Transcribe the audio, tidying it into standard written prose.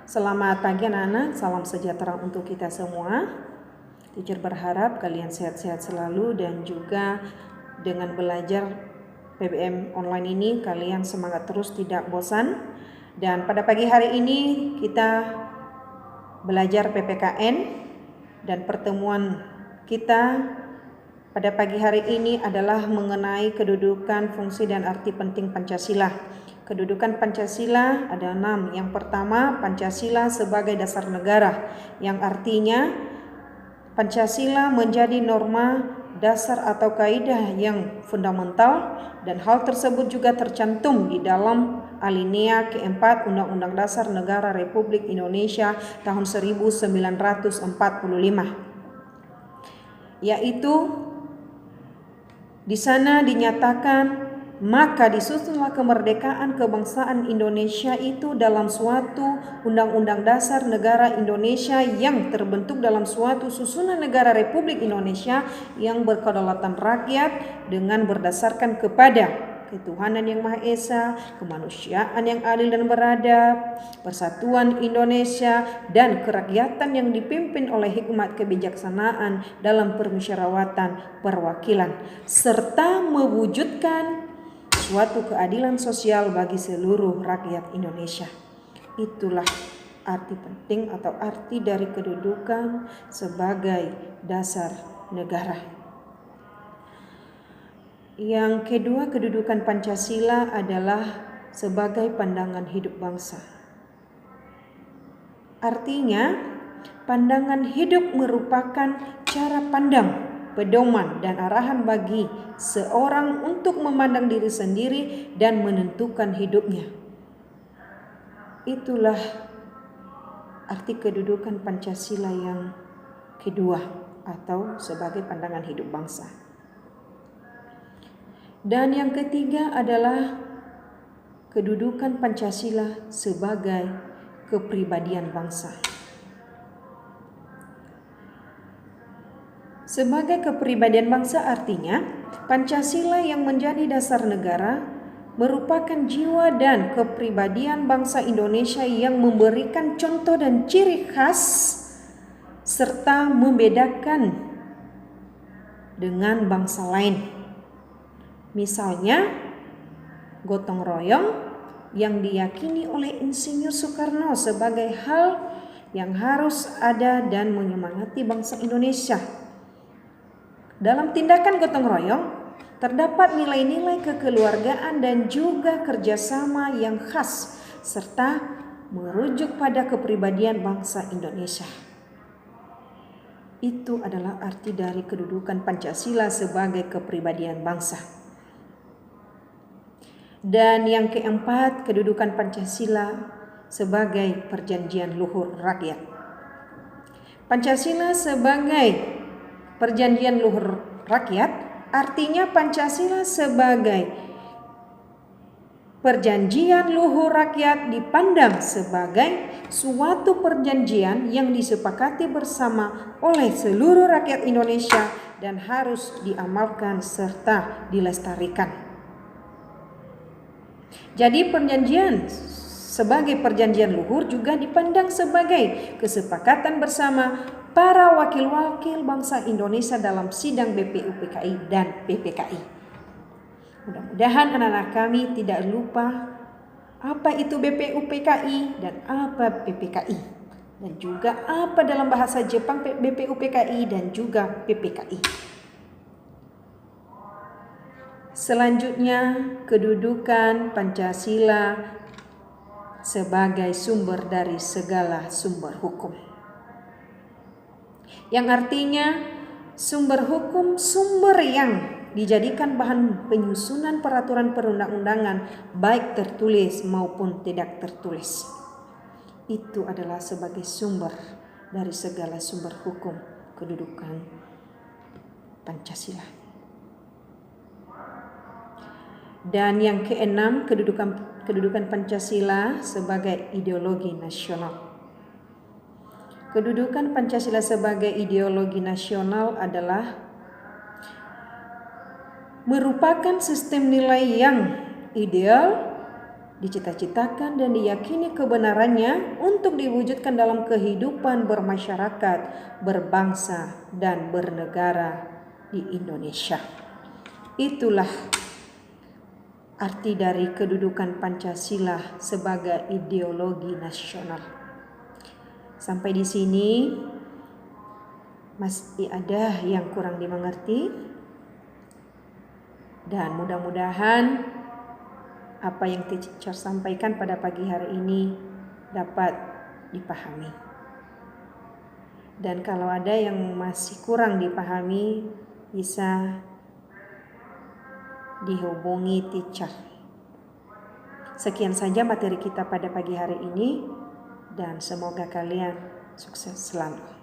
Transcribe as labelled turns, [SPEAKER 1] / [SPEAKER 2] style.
[SPEAKER 1] Selamat pagi anak-anak, salam sejahtera untuk kita semua. Teacher berharap kalian sehat-sehat selalu dan juga dengan belajar PBM online ini kalian semangat terus, tidak bosan. Dan pada pagi hari ini kita belajar PPKN dan pertemuan kita pada pagi hari ini adalah mengenai kedudukan, fungsi dan arti penting Pancasila. Kedudukan Pancasila ada 6. Yang pertama, Pancasila sebagai dasar negara, yang artinya Pancasila menjadi norma dasar atau kaidah yang fundamental, dan hal tersebut juga tercantum di dalam alinea keempat Undang-Undang Dasar Negara Republik Indonesia tahun 1945, yaitu di sana dinyatakan, maka disusunlah kemerdekaan kebangsaan Indonesia itu dalam suatu Undang-Undang Dasar Negara Indonesia yang terbentuk dalam suatu susunan negara Republik Indonesia yang berkedaulatan rakyat dengan berdasarkan kepada ketuhanan yang Maha Esa, kemanusiaan yang adil dan beradab, persatuan Indonesia, dan kerakyatan yang dipimpin oleh hikmat kebijaksanaan dalam permusyawaratan perwakilan, serta mewujudkan suatu keadilan sosial bagi seluruh rakyat Indonesia. Itulah arti penting atau arti dari kedudukan sebagai dasar negara. Yang kedua, kedudukan Pancasila adalah sebagai pandangan hidup bangsa. Artinya, pandangan hidup merupakan cara pandang, pedoman dan arahan bagi seorang untuk memandang diri sendiri dan menentukan hidupnya. Itulah arti kedudukan Pancasila yang kedua atau sebagai pandangan hidup bangsa. Dan yang ketiga adalah kedudukan Pancasila sebagai kepribadian bangsa. Sebagai kepribadian bangsa artinya Pancasila yang menjadi dasar negara merupakan jiwa dan kepribadian bangsa Indonesia yang memberikan contoh dan ciri khas serta membedakan dengan bangsa lain. Misalnya gotong royong yang diyakini oleh Insinyur Soekarno sebagai hal yang harus ada dan menyemangati bangsa Indonesia. Dalam tindakan gotong royong terdapat nilai-nilai kekeluargaan dan juga kerjasama yang khas serta merujuk pada kepribadian bangsa Indonesia. Itu adalah arti dari kedudukan Pancasila sebagai kepribadian bangsa. Dan yang keempat, kedudukan Pancasila sebagai perjanjian luhur rakyat. Pancasila sebagai perjanjian luhur rakyat artinya Pancasila sebagai perjanjian luhur rakyat dipandang sebagai suatu perjanjian yang disepakati bersama oleh seluruh rakyat Indonesia dan harus diamalkan serta dilestarikan. Jadi perjanjian sebagai perjanjian luhur juga dipandang sebagai kesepakatan bersama para wakil-wakil bangsa Indonesia dalam sidang BPUPKI dan PPKI. Mudah-mudahan anak-anak kami tidak lupa apa itu BPUPKI dan apa PPKI, dan juga apa dalam bahasa Jepang BPUPKI dan juga PPKI. Selanjutnya, kedudukan Pancasila sebagai sumber dari segala sumber hukum. Yang artinya sumber hukum, sumber yang dijadikan bahan penyusunan peraturan perundang-undangan baik tertulis maupun tidak tertulis. Itu adalah sebagai sumber dari segala sumber hukum kedudukan Pancasila. Dan yang keenam, kedudukan Pancasila sebagai ideologi nasional. Kedudukan Pancasila sebagai ideologi nasional adalah merupakan sistem nilai yang ideal dicita-citakan dan diyakini kebenarannya untuk diwujudkan dalam kehidupan bermasyarakat, berbangsa, dan bernegara di Indonesia. Itulah arti dari kedudukan Pancasila sebagai ideologi nasional. Sampai di sini masih ada yang kurang dimengerti, dan mudah-mudahan apa yang teacher sampaikan pada pagi hari ini dapat dipahami. Dan kalau ada yang masih kurang dipahami, bisa dihubungi teacher. Sekian saja materi kita pada pagi hari ini, dan semoga kalian sukses selalu.